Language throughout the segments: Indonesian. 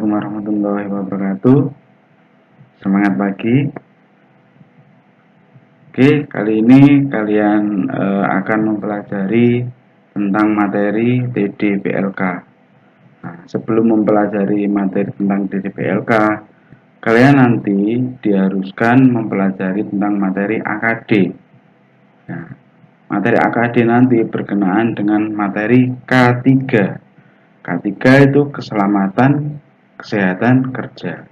Assalamualaikum warahmatullahi wabarakatuh. Semangat pagi. Oke, kali ini kalian akan mempelajari tentang materi TDPLK. Nah, sebelum mempelajari materi tentang TDPLK, kalian nanti diharuskan mempelajari tentang materi AKD. Nah, materi AKD nanti berkenaan dengan materi K3. K3 itu keselamatan, kesehatan kerja.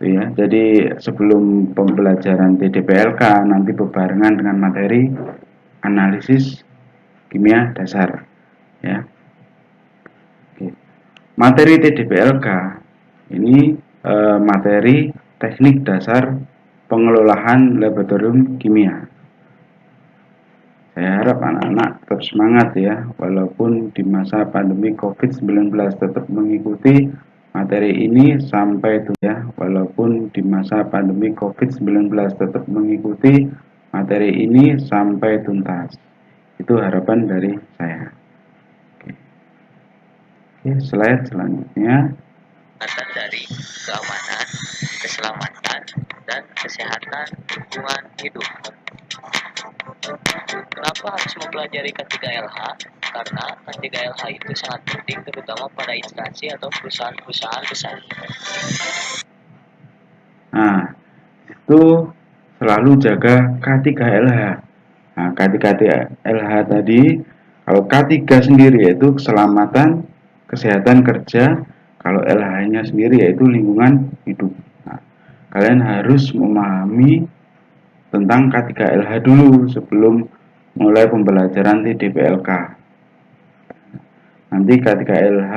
Ya, jadi sebelum pembelajaran TDPLK nanti berbarengan dengan materi analisis kimia dasar. Ya. Oke. Materi TDPLK ini materi teknik dasar pengelolaan laboratorium kimia. Saya harap anak-anak tetap semangat ya, walaupun di masa pandemi COVID-19 tetap mengikuti materi ini sampai itu ya, walaupun di masa pandemi COVID-19 tetap mengikuti materi ini sampai tuntas. Itu harapan dari saya. Oke, slide selanjutnya. Dari keamanan, keselamatan, dan kesehatan lingkungan hidup. Kenapa harus mempelajari K3LH? Karena K3LH itu sangat penting terutama pada instansi atau perusahaan-perusahaan besar. Nah, itu selalu jaga K3LH. Nah, K3LH tadi, kalau K3 sendiri yaitu keselamatan, kesehatan kerja, kalau LH-nya sendiri yaitu lingkungan hidup. Nah, kalian harus memahami tentang K3LH dulu sebelum mulai pembelajaran TDPLK. Nanti K3LH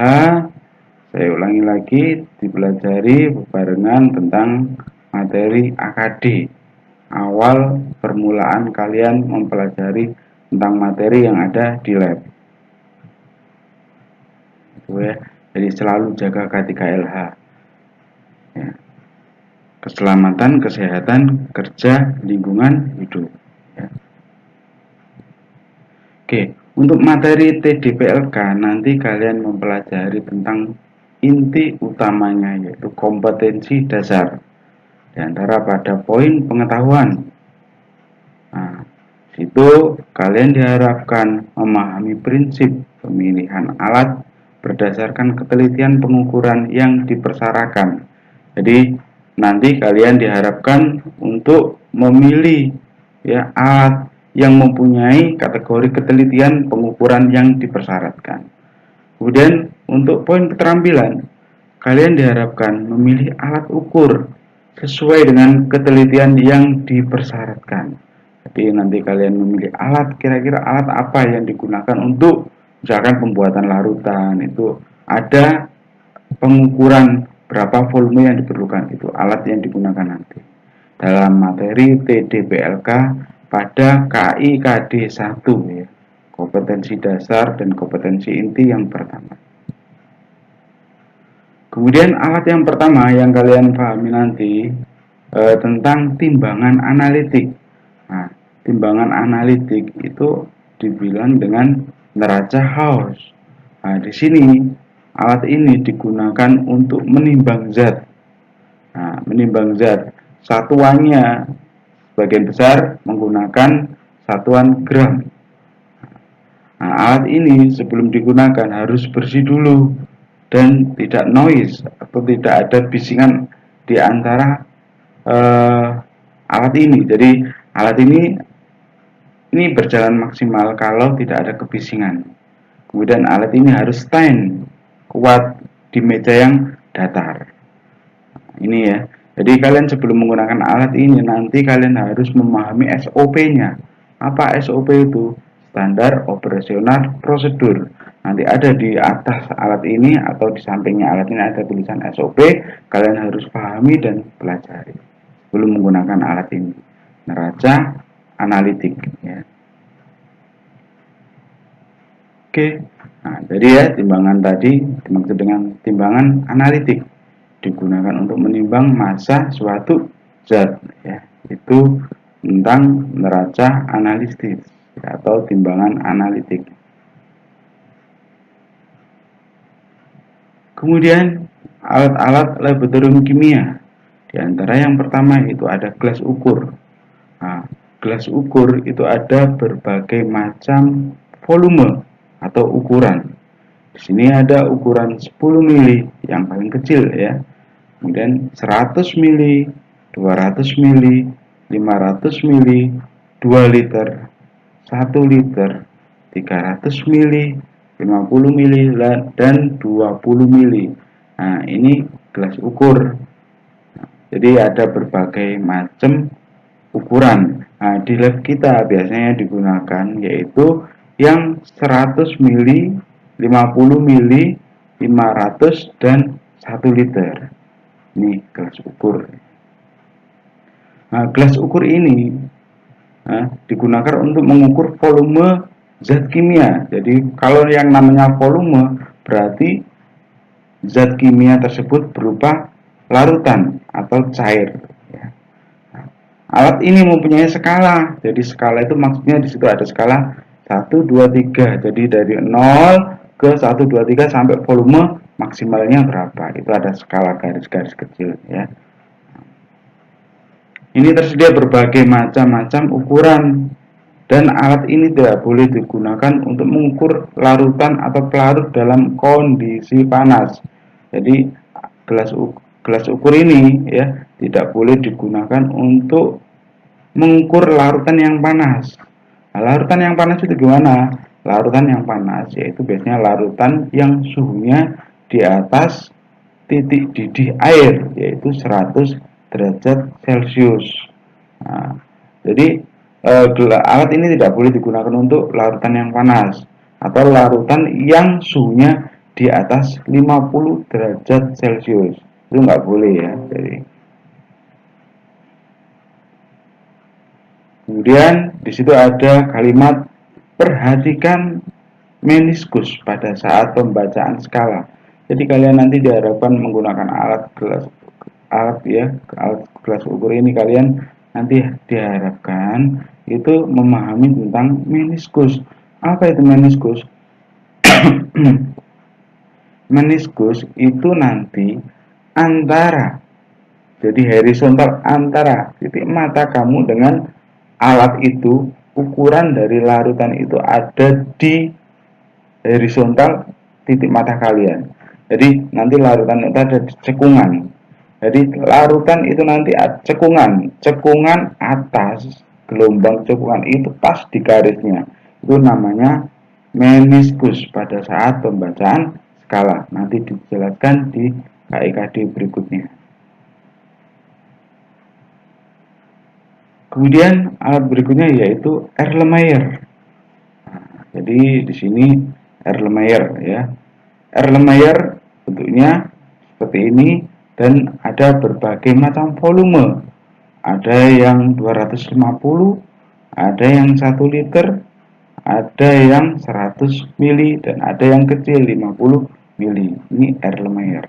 saya ulangi lagi dipelajari barengan tentang materi AKD. Awal permulaan kalian mempelajari tentang materi yang ada di lab. Itu ya. Jadi selalu jaga K3LH. Ya. Keselamatan, kesehatan, kerja, lingkungan hidup. Ya. Oke, untuk materi TDPLK nanti kalian mempelajari tentang inti utamanya yaitu kompetensi dasar. Di antara pada poin pengetahuan. Nah, situ kalian diharapkan memahami prinsip pemilihan alat berdasarkan ketelitian pengukuran yang dipersyaratkan. Jadi nanti kalian diharapkan untuk memilih ya alat yang mempunyai kategori ketelitian pengukuran yang dipersyaratkan. Kemudian untuk poin keterampilan, kalian diharapkan memilih alat ukur sesuai dengan ketelitian yang dipersyaratkan. Jadi nanti kalian memilih alat, kira-kira alat apa yang digunakan untuk misalkan pembuatan larutan, itu ada pengukuran berapa volume yang diperlukan, itu alat yang digunakan nanti dalam materi TDPLK pada KI KD 1 ya, kompetensi dasar dan kompetensi inti yang pertama. Kemudian alat yang pertama yang kalian pahami nanti tentang timbangan analitik. Nah, timbangan analitik itu dibilang dengan neraca Haus. Nah, di sini alat ini digunakan untuk menimbang zat. Nah, menimbang zat satuannya sebagian besar menggunakan satuan gram. Nah, alat ini sebelum digunakan harus bersih dulu dan tidak noise atau tidak ada bisingan di antara alat ini. Jadi alat ini berjalan maksimal kalau tidak ada kebisingan. Kemudian alat ini harus stand kuat di meja yang datar. Ini ya. Jadi kalian sebelum menggunakan alat ini nanti kalian harus memahami SOP-nya. Apa SOP itu? Standar operasional prosedur. Nanti ada di atas alat ini atau di sampingnya alat ini ada tulisan SOP. Kalian harus pahami dan pelajari sebelum menggunakan alat ini. Neraca analitik ya. Oke. Nah, jadi ya timbangan tadi dimaksud dengan timbangan analitik, digunakan untuk menimbang massa suatu zat ya, itu tentang neraca analitis ya, atau timbangan analitik. Kemudian alat-alat laboratorium kimia. Di antara yang pertama itu ada gelas ukur. Nah, gelas ukur itu ada berbagai macam volume atau ukuran. Di sini ada ukuran 10 mili yang paling kecil ya. Kemudian 100 mili, 200 mili, 500 mili, 2 liter, 1 liter, 300 mili, 50 mili, dan 20 mili. Nah, ini gelas ukur. Jadi ada berbagai macam ukuran. Nah, di lab kita biasanya digunakan yaitu yang 100 mili, 50 mili, 500 dan 1 liter. Ini gelas ukur. Nah, gelas ukur ini digunakan untuk mengukur volume zat kimia. Jadi kalau yang namanya volume berarti zat kimia tersebut berupa larutan atau cair. Alat ini mempunyai skala. Jadi skala itu maksudnya di situ ada skala 1, 2, 3. Jadi dari 0 ke 1, 2, 3 sampai volume maksimalnya berapa. Itu ada skala garis-garis kecil ya. Ini tersedia berbagai macam-macam ukuran dan alat ini tidak boleh digunakan untuk mengukur larutan atau pelarut dalam kondisi panas. Jadi gelas ukur ini ya tidak boleh digunakan untuk mengukur larutan yang panas. Nah, larutan yang panas itu gimana? Larutan yang panas yaitu biasanya larutan yang suhunya di atas titik didih air yaitu 100 derajat Celcius. Nah, jadi alat ini tidak boleh digunakan untuk larutan yang panas atau larutan yang suhunya di atas 50 derajat Celcius. Itu nggak boleh ya. Jadi, kemudian di situ ada kalimat perhatikan meniskus pada saat pembacaan skala. Jadi kalian nanti diharapkan menggunakan alat gelas ukur ini, kalian nanti diharapkan itu memahami tentang meniskus. Apa itu meniskus? Meniskus itu nanti antara, jadi horizontal antara titik mata kamu dengan alat itu. Ukuran dari larutan itu ada di horizontal titik mata kalian. Jadi nanti larutan itu ada di cekungan. Jadi larutan itu nanti cekungan atas gelombang cekungan itu pas di garisnya. Itu namanya meniskus pada saat pembacaan skala. Nanti dijelaskan di KIKD berikutnya. Kemudian alat berikutnya yaitu Erlenmeyer. Nah, jadi di sini Erlenmeyer ya. Erlenmeyer bentuknya seperti ini dan ada berbagai macam volume. Ada yang 250, ada yang 1 liter, ada yang 100 mili dan ada yang kecil 50 mili. Ini Erlenmeyer.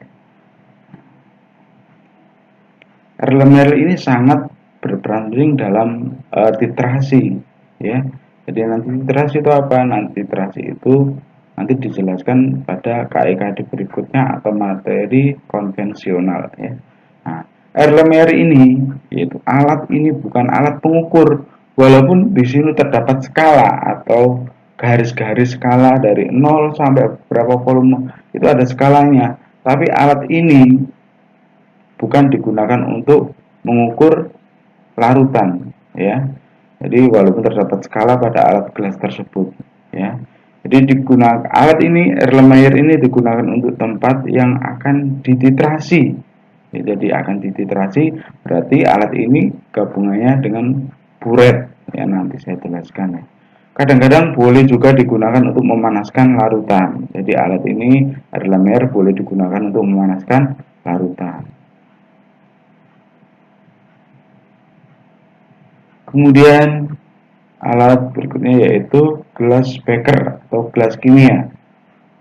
Erlenmeyer ini sangat berperan penting dalam titrasi ya. Jadi nanti titrasi itu apa? Nanti titrasi itu nanti dijelaskan pada KIKD berikutnya atau materi konvensional ya. Nah, Erlenmeyer ini yaitu alat ini bukan alat pengukur, walaupun di sini terdapat skala atau garis-garis skala dari 0 sampai berapa volume itu ada skalanya, tapi alat ini bukan digunakan untuk mengukur larutan ya. Jadi walaupun terdapat skala pada alat gelas tersebut ya. Jadi alat ini Erlenmeyer ini digunakan untuk tempat yang akan dititrasi ya, jadi akan dititrasi berarti alat ini gabungannya dengan buret ya, nanti saya jelaskan ya. Kadang-kadang boleh juga digunakan untuk memanaskan larutan. Jadi alat ini Erlenmeyer boleh digunakan untuk memanaskan larutan. Kemudian alat berikutnya yaitu gelas beker atau gelas kimia.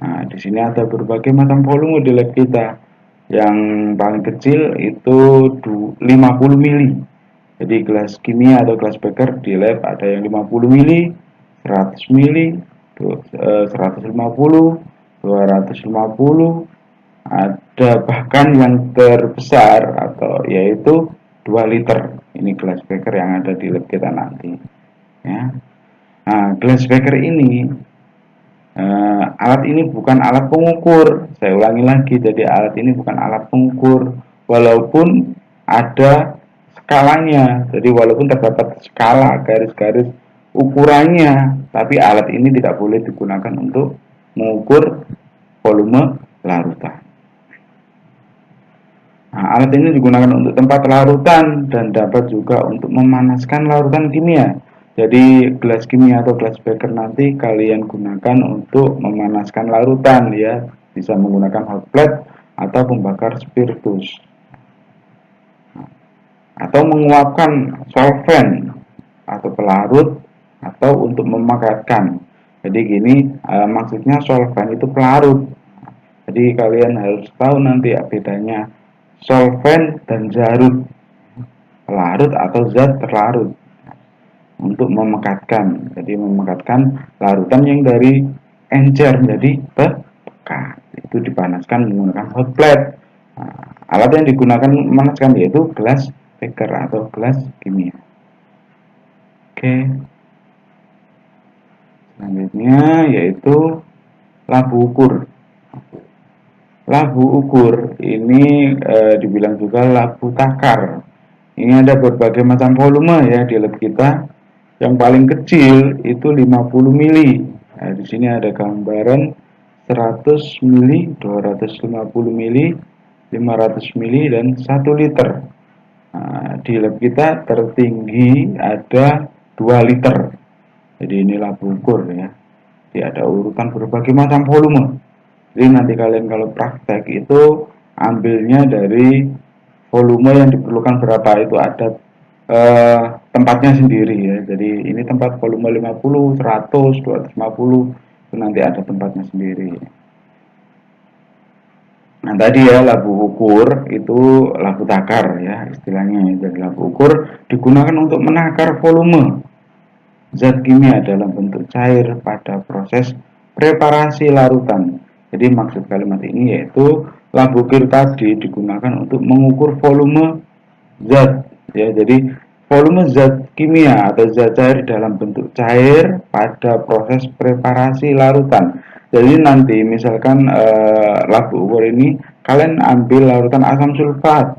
Nah, di sini ada berbagai macam volume di lab kita. Yang paling kecil itu 50 mili. Jadi gelas kimia atau gelas beker di lab ada yang 50 mili, 100 mili, 150, 250, Ada bahkan yang terbesar atau yaitu 2 liter. Ini glass beaker yang ada di lab kita nanti. Ya. Nah, glass beaker ini alat ini bukan alat pengukur. Saya ulangi lagi, jadi alat ini bukan alat pengukur. Walaupun ada skalanya, jadi walaupun terdapat skala garis-garis ukurannya, tapi alat ini tidak boleh digunakan untuk mengukur volume larutan. Nah, alat ini digunakan untuk tempat larutan dan dapat juga untuk memanaskan larutan kimia. Jadi gelas kimia atau gelas beaker nanti kalian gunakan untuk memanaskan larutan ya, bisa menggunakan hot plate atau pembakar spiritus atau menguapkan solvent atau pelarut atau untuk memakatkan. Jadi gini, maksudnya solvent itu pelarut. Jadi kalian harus tahu nanti bedanya solvent dan zarut, pelarut atau zat terlarut untuk memekatkan. Jadi memekatkan larutan yang dari encer menjadi pekat. Itu dipanaskan menggunakan hot plate. Nah, alat yang digunakan memanaskan yaitu gelas beaker atau gelas kimia. Oke. Selanjutnya yaitu labu ukur. Labu ukur ini dibilang juga labu takar. Ini ada berbagai macam volume ya di lab kita. Yang paling kecil itu 50 mili. Nah, di sini ada gambaran 100 mili, 250 mili, 500 mili dan 1 liter. Nah, di lab kita tertinggi ada 2 liter. Jadi ini labu ukur ya. Jadi ada urutan berbagai macam volume. Jadi nanti kalian kalau praktek itu ambilnya dari volume yang diperlukan berapa, itu ada tempatnya sendiri ya. Jadi ini tempat volume 50, 100, 250 itu nanti ada tempatnya sendiri. Nah tadi ya labu ukur itu labu takar ya istilahnya. Jadi labu ukur digunakan untuk menakar volume zat kimia dalam bentuk cair pada proses preparasi larutan. Jadi maksud kalimat ini yaitu labu ukur tadi digunakan untuk mengukur volume zat ya. Jadi volume zat kimia atau zat cair dalam bentuk cair pada proses preparasi larutan. Jadi nanti misalkan labu ukur ini kalian ambil larutan asam sulfat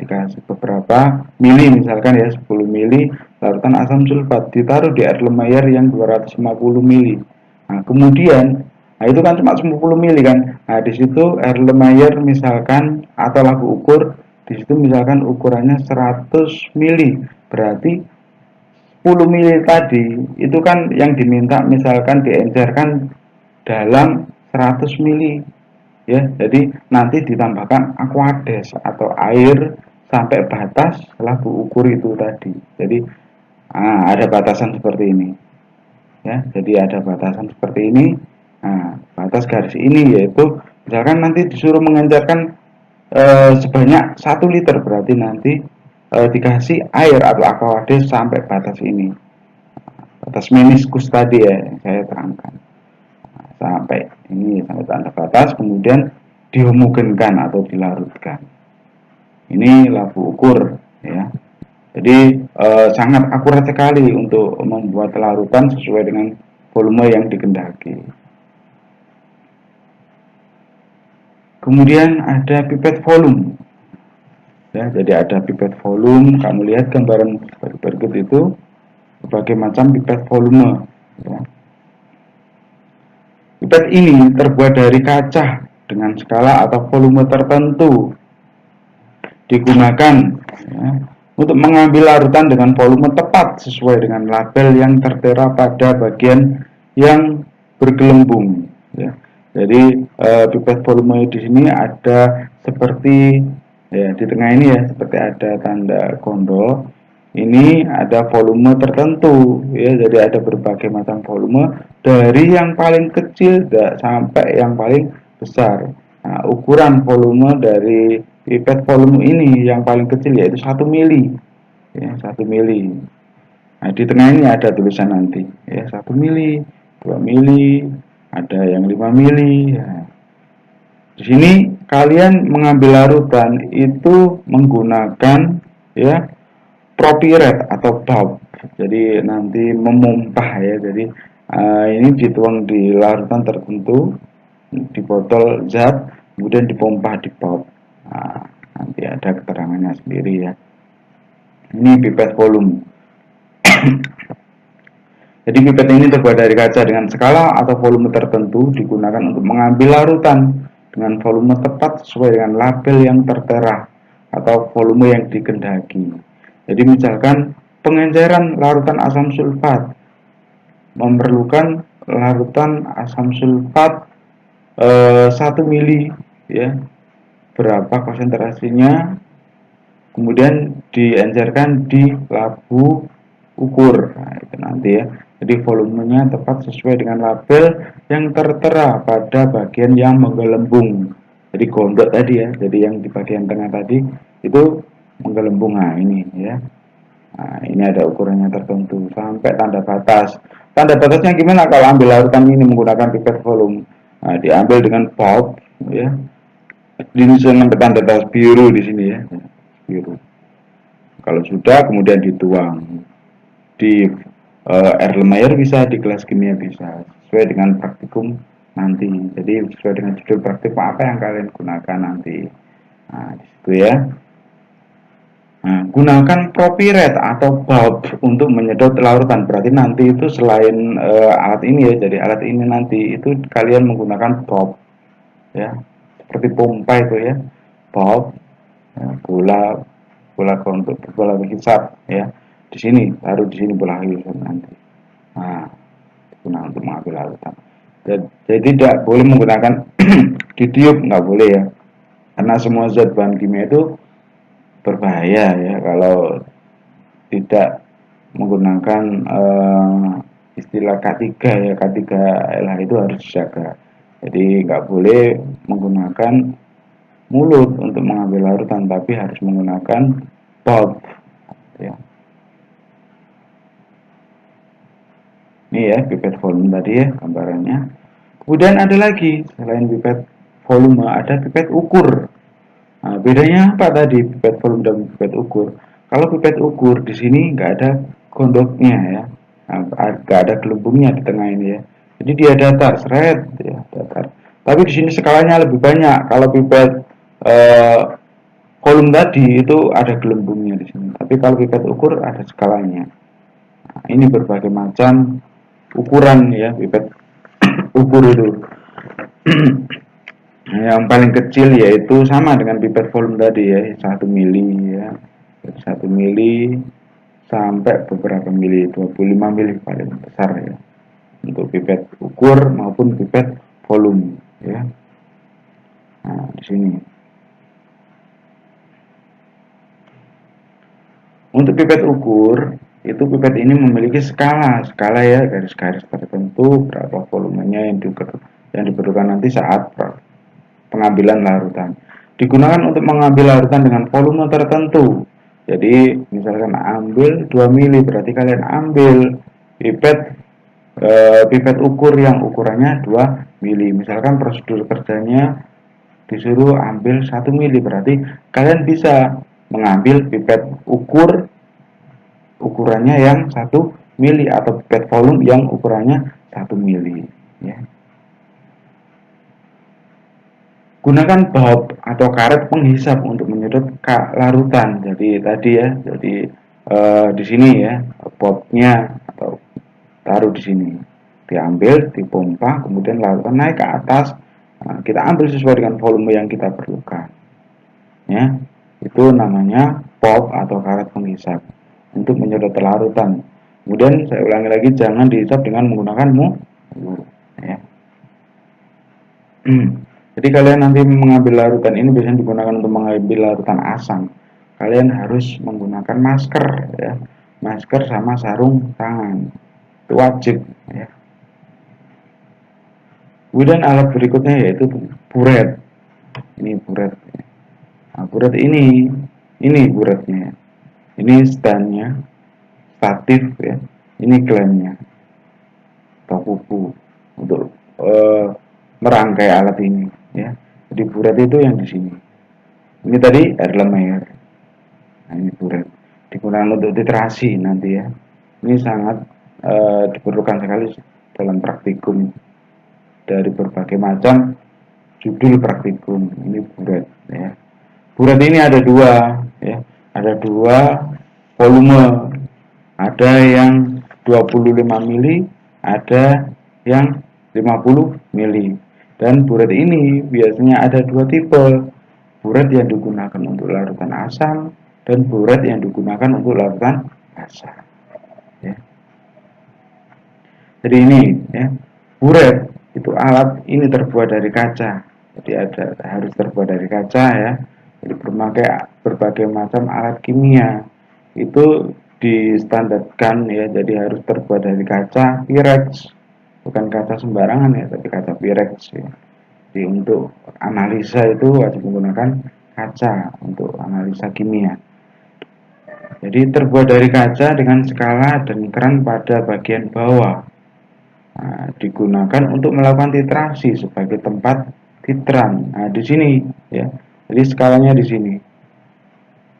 dikasih beberapa mili, misalkan ya 10 mili larutan asam sulfat ditaruh di air lumayer yang 250 mili. Nah, kemudian itu kan cuma 10 mili kan. Nah, di situ air lumayer misalkan atau labu ukur di situ misalkan ukurannya 100 mili. Berarti 10 mili tadi itu kan yang diminta misalkan diencerkan dalam 100 mili ya. Jadi nanti ditambahkan aquades atau air sampai batas labu ukur itu tadi. Jadi ada batasan seperti ini ya. Jadi ada batasan seperti ini. Nah, batas garis ini yaitu misalkan nanti disuruh mengencerkan sebanyak 1 liter, berarti nanti dikasih air atau aquades sampai batas ini, batas meniskus tadi ya yang saya terangkan. Nah, sampai ini sampai tanda batas, kemudian dihomogenkan atau dilarutkan. Ini labu ukur ya. Jadi sangat akurat sekali untuk membuat larutan sesuai dengan volume yang dikehendaki. Kemudian ada pipet volume. Ya, jadi ada pipet volume. Kamu lihat gambaran berikut itu berbagai macam pipet volume. Ya. Pipet ini terbuat dari kaca dengan skala atau volume tertentu. Digunakan ya, untuk mengambil larutan dengan volume tepat sesuai dengan label yang tertera pada bagian yang bergelembung. Ya. Jadi pipet volume di sini ada seperti ya di tengah ini ya, seperti ada tanda kondok. Ini ada volume tertentu ya, jadi ada berbagai macam volume dari yang paling kecil sampai yang paling besar. Nah, ukuran volume dari pipet volume ini yang paling kecil yaitu 1 mili ya, 1 mili. Nah, di tengah ini ada tulisan nanti ya, 1 mili, 2 mili, ada yang 5 mili ya. Di sini kalian mengambil larutan itu menggunakan ya propyret atau bulb. Jadi nanti memumpah ya. Jadi ini dituang di larutan tertentu di botol zat, kemudian dipompa di bulb. Nah, nanti ada keterangannya sendiri ya. Ini pipet volume. Jadi pipet ini terbuat dari kaca dengan skala atau volume tertentu digunakan untuk mengambil larutan dengan volume tepat sesuai dengan label yang tertera atau volume yang dikehendaki. Jadi misalkan pengenceran larutan asam sulfat memerlukan larutan asam sulfat 1 mili ya, berapa konsentrasinya, kemudian diencerkan di labu ukur. Nah, itu nanti ya. Jadi volumenya tepat sesuai dengan label yang tertera pada bagian yang menggelembung. Jadi gondok tadi ya. Jadi yang di bagian tengah tadi itu menggelembung. Nah, ini ya. Nah, ini ada ukurannya tertentu sampai tanda batas. Tanda batasnya gimana kalau ambil larutan ini menggunakan pipet volume? Nah, diambil dengan bulb ya. Ini sampai tanda batas biru di sini ya. Biru. Kalau sudah kemudian dituang di Erlenmeyer bisa, di kelas kimia bisa, sesuai dengan praktikum nanti. Jadi sesuai dengan judul praktikum apa yang kalian gunakan nanti. Nah, di situ ya. Nah, gunakan propyret atau bulb untuk menyedot larutan. Berarti nanti itu selain alat ini ya, jadi alat ini nanti itu kalian menggunakan bulb ya, seperti pompa itu ya, bulb ya, bola untuk bola hisap ya. Di sini taruh di sini bola hisap nanti. Nah, guna untuk mengambil larutan. Jadi tidak boleh menggunakan ditiup, nggak boleh ya, karena semua zat bahan kimia itu berbahaya ya kalau tidak menggunakan istilah K3 ya, K3LH itu harus dijaga. Jadi nggak boleh menggunakan mulut untuk mengambil larutan, tapi harus menggunakan bulb ya. Ini ya pipet volume tadi ya gambarannya. Kemudian ada lagi selain pipet volume ada pipet ukur. Nah, bedanya apa tadi pipet volume dan pipet ukur? Kalau pipet ukur di sini nggak ada gondoknya ya, nggak ada gelembungnya di tengah ini ya. Jadi dia datar, seret ya, datar. Tapi di sini skalanya lebih banyak. Kalau pipet eh, volume tadi itu ada gelembungnya di sini. Tapi kalau pipet ukur ada skalanya. Nah, ini berbagai macam ukuran ya pipet ukur itu. Yang paling kecil yaitu sama dengan pipet volume tadi ya, 1 mili ya, 1 mili sampai beberapa mili, 25 mili paling besar ya, untuk pipet ukur maupun pipet volume ya. Nah, di sini. Untuk pipet ukur, itu pipet ini memiliki skala ya, garis-garis tertentu berapa volumenya yang diperlukan nanti saat pengambilan larutan. Digunakan untuk mengambil larutan dengan volume tertentu. Jadi misalkan ambil 2 mili, berarti kalian ambil pipet ukur yang ukurannya 2 mili. Misalkan prosedur kerjanya disuruh ambil 1 mili, berarti kalian bisa mengambil pipet ukur ukurannya yang 1 mili atau pipet volume yang ukurannya 1 mili ya. Gunakan bulb atau karet penghisap untuk menyedot larutan. Jadi tadi ya, jadi di sini ya, bulbnya atau taruh di sini, diambil, dipompa, kemudian larutan naik ke atas. Nah, kita ambil sesuai dengan volume yang kita perlukan. Ya, itu namanya bulb atau karet penghisap untuk menyedot larutan. Kemudian saya ulangi lagi, jangan dihisap dengan menggunakan mulut. Ya. Jadi kalian nanti mengambil larutan ini biasanya digunakan untuk mengambil larutan asam. Kalian harus menggunakan masker ya, masker sama sarung tangan, itu wajib ya. Kemudian alat berikutnya yaitu buret. Ini buret. Nah, buret ini buretnya. Ini standnya, statif ya. Ini klaimnya, atau kuku untuk merangkai alat ini ya. Jadi buret itu yang di sini. Ini tadi Erlenmeyer. Nah, ini buret. Digunakan untuk literasi nanti ya. Ini sangat diperlukan sekali dalam praktikum dari berbagai macam judul praktikum. Ini buret ya. Buret ini ada dua ya. Ada dua volume. Ada yang 25 mili, ada yang 50 mili. Dan buret ini biasanya ada dua tipe. Buret yang digunakan untuk larutan asam dan buret yang digunakan untuk larutan basa. Ya. Jadi ini ya, buret itu alat ini terbuat dari kaca. Jadi harus terbuat dari kaca ya. Jadi berbagai macam alat kimia itu distandarkan ya. Jadi harus terbuat dari kaca Pyrex, bukan kaca sembarangan ya, tapi kaca Pyrex ya. Jadi untuk analisa itu wajib menggunakan kaca untuk analisa kimia. Jadi terbuat dari kaca dengan skala dan keran pada bagian bawah. Nah, digunakan untuk melakukan titrasi sebagai tempat titran. Nah, di sini ya. Jadi skalanya di sini.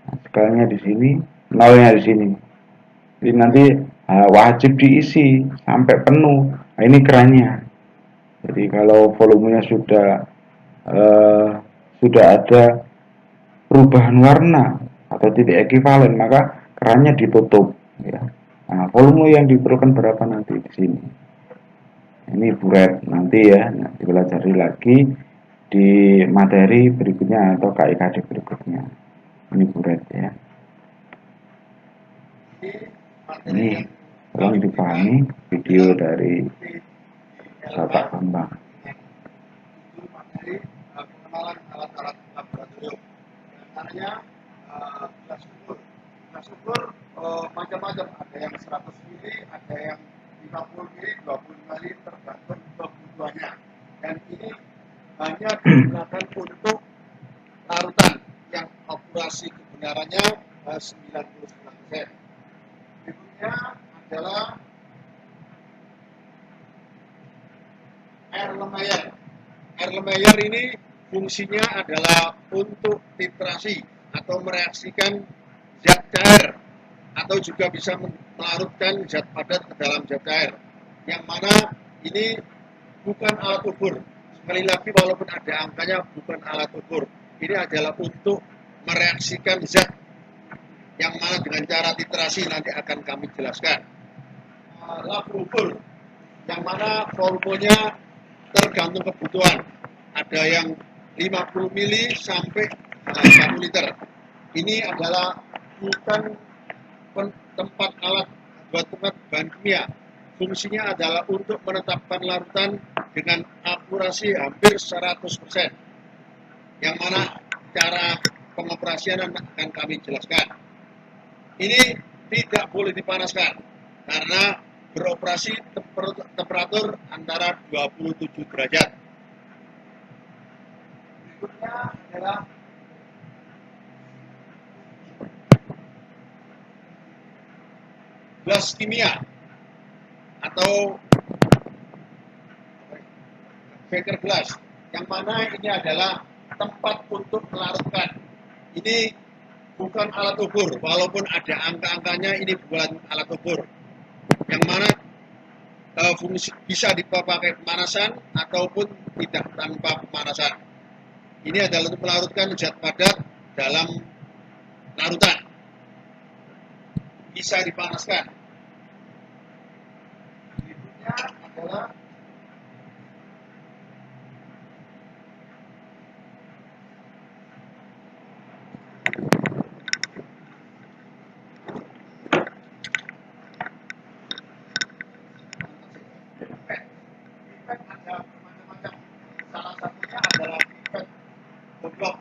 Nah, skalanya di sini, nolnya di sini. Jadi nanti wajib diisi sampai penuh. Nah, ini kerannya. Jadi kalau volumenya eh, sudah ada perubahan warna atau titik ekivalen, maka kerannya ditutup. Ya. Nah, volume yang diperlukan berapa nanti di sini. Ini buret nanti ya, nanti pelajari lagi di materi berikutnya atau KIKD berikutnya. Ini buret ya. Ini tolong dipahami video dari Bapak Bambang. Pengenalan alat-alat laboratorium. Antaranya gelas ukur macam-macam, ada yang 100 mili, ada yang 50 mili, 25 mili, tergantung kebutuhannya. Dan ini hanya digunakan untuk larutan yang akurasi kebenarannya 99%. Berikutnya adalah Erlenmeyer. Erlenmeyer ini fungsinya adalah untuk titrasi atau mereaksikan zat cair atau juga bisa melarutkan zat padat ke dalam zat cair. Yang mana ini bukan alat ukur. Sekali lagi walaupun ada angkanya bukan alat ukur. Ini adalah untuk mereaksikan zat yang mana dengan cara titrasi nanti akan kami jelaskan. Lab ukur yang mana volumenya tergantung kebutuhan. Ada yang 50 mili sampai 1 liter. Ini adalah bukan tempat alat buat tempat bahan kimia. Fungsinya adalah untuk menetapkan larutan dengan akurasi hampir 100%. Yang mana cara pengoperasian akan kami jelaskan. Ini tidak boleh dipanaskan karena beroperasi temperatur antara 27 derajat. Berikutnya adalah gelas kimia atau beker gelas, yang mana ini adalah tempat untuk melarutkan. Ini bukan alat ukur, walaupun ada angka-angkanya, ini bukan alat ukur. Yang mana fungsi bisa dipakai pemanasan ataupun tidak tanpa pemanasan. Ini adalah untuk melarutkan zat padat dalam larutan. Bisa dipanaskan. Berikutnya adalah godok.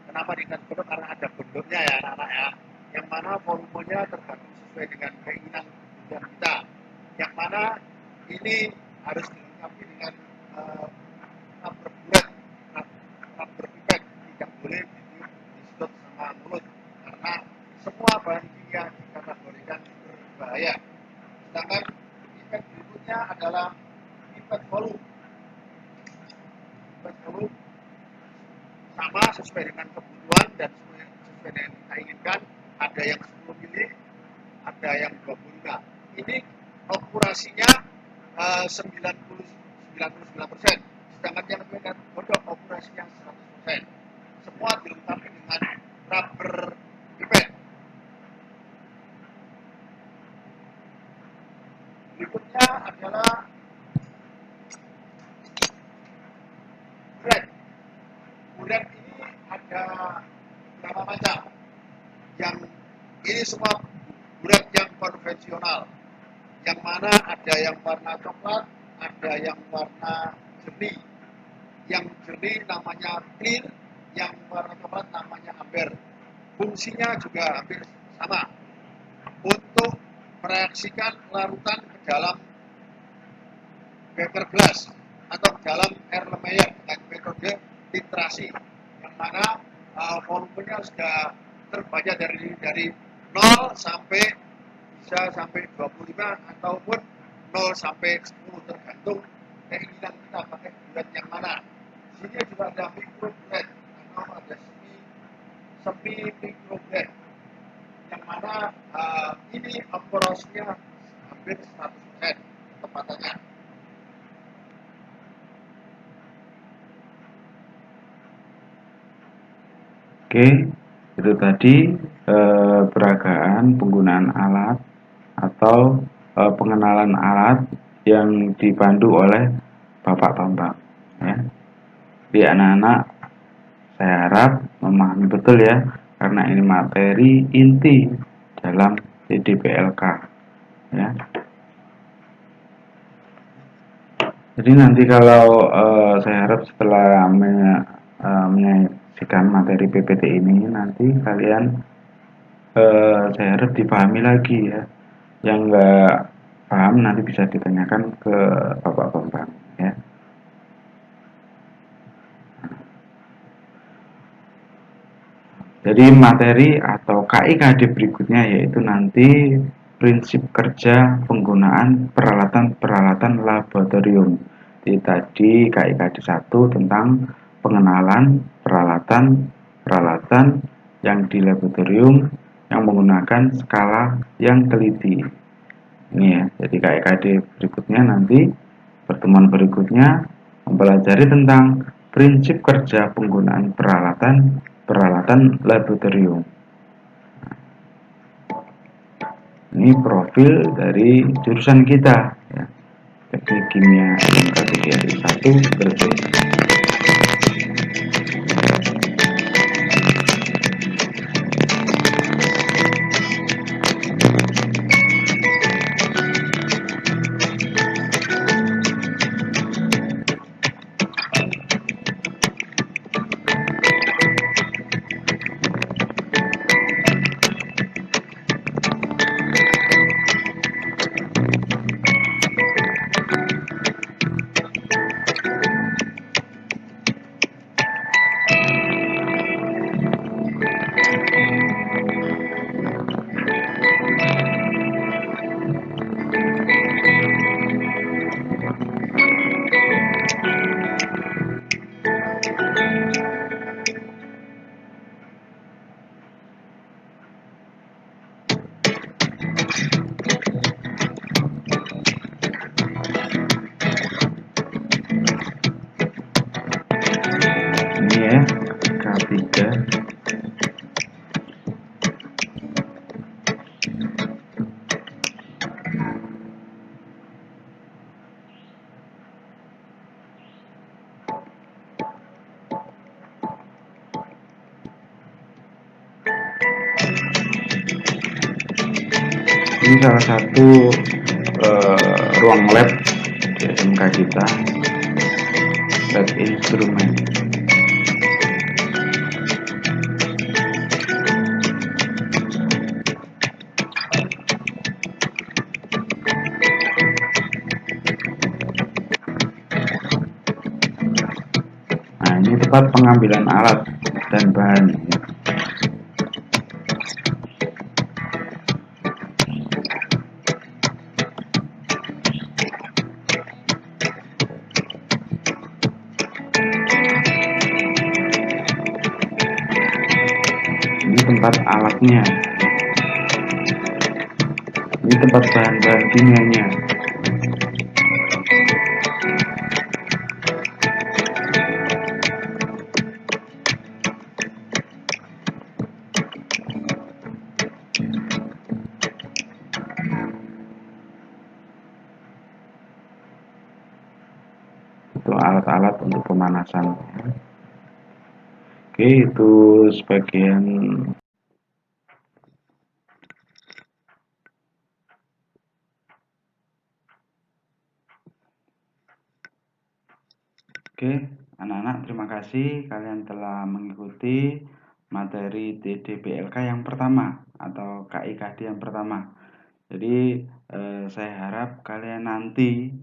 Kenapa diingat godok? Karena ada godoknya ya anak-anak ya. Yang mana volumenya tergantung sesuai dengan keinginan tujuan kita. Yang mana ini harus dilengkapi dengan rubber bullet, rubber pipet. Tidak boleh disedot sama mulut karena semua bahan kimia dikategorikan berbahaya. Sedangkan pipet berikutnya adalah pipet volume. Pipet volume sesuai dengan kebutuhan dan sesuai dengan yang kita inginkan. Ada yang 10 mili, ada yang 25. Ini operasinya 99%, sedangkan yang dengan kodok operasinya 100%. Semua dilengkapi dengan rubber pipet. Berikutnya adalah buret. Buret ini ada beberapa macam. Yang ini semua buret yang konvensional, yang mana ada yang warna coklat, ada yang warna jernih. Yang jernih namanya clear, yang warna coklat namanya amber. Fungsinya juga hampir sama, untuk mereaksikan larutan ke dalam beker gelas atau ke dalam Erlenmeyer dengan metode titrasi, yang mana volumenya sudah terbaca dari 0 sampai bisa sampai 25 ataupun 0 sampai 10, tergantung keinginan kita pakai bulet yang mana. Di sini juga ada micro bulet atau ada semi micro bulet, yang mana ini operasinya hampir 100% ketepatannya. Oke, itu tadi peragaan penggunaan alat atau pengenalan alat yang dipandu oleh Bapak Bambang. Ya. Jadi anak-anak, saya harap memahami betul ya, karena ini materi inti dalam TDPLK. Ya. Jadi nanti kalau saya harap setelah menyaksikan materi PPT ini, nanti kalian saya harap dipahami lagi ya. Yang nggak paham nanti bisa ditanyakan ke Bapak Bambang ya. Jadi materi atau KIKD berikutnya yaitu nanti prinsip kerja penggunaan peralatan-peralatan laboratorium. Jadi tadi KIKD 1 tentang pengenalan peralatan-peralatan yang di laboratorium yang menggunakan skala yang teliti. Ini ya, jadi KIKD berikutnya nanti pertemuan berikutnya mempelajari tentang prinsip kerja penggunaan peralatan laboratorium. Ini profil dari jurusan kita ya. Teknik kimia SMK 1 Brebes. Ini ya, K3. Ini salah satu ruang lab di SMK kita, lab instrumen. Nah, ini tempat pengambilan alat dan bahan. tempat alatnya, ini tempat bahan-bahan kimianya. Itu alat-alat untuk pemanasan. Oke, itu sebagian. Oke, anak-anak, terima kasih kalian telah mengikuti materi TDPLK yang pertama atau KIKD yang pertama. Jadi saya harap kalian nanti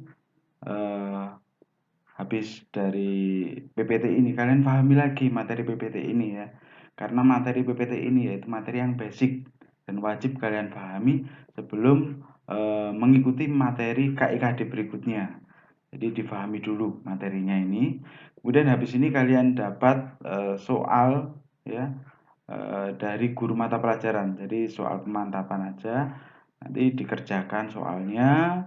habis dari PPT ini kalian pahami lagi materi PPT ini ya. Karena materi PPT ini yaitu materi yang basic dan wajib kalian pahami sebelum mengikuti materi KIKD berikutnya. Jadi difahami dulu materinya ini. Kemudian habis ini kalian dapat soal ya dari guru mata pelajaran. Jadi soal pemantapan aja. Nanti dikerjakan soalnya.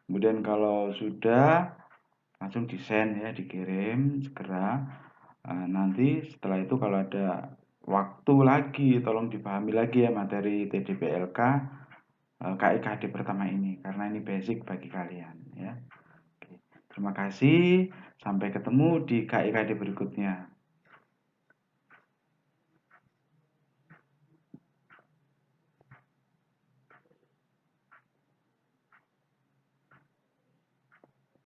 Kemudian kalau sudah langsung disend ya, dikirim segera. Nanti setelah itu kalau ada waktu lagi tolong dipahami lagi ya materi TDPLK KIKD pertama ini karena ini basic bagi kalian ya. Terima kasih, sampai ketemu di KIKD berikutnya.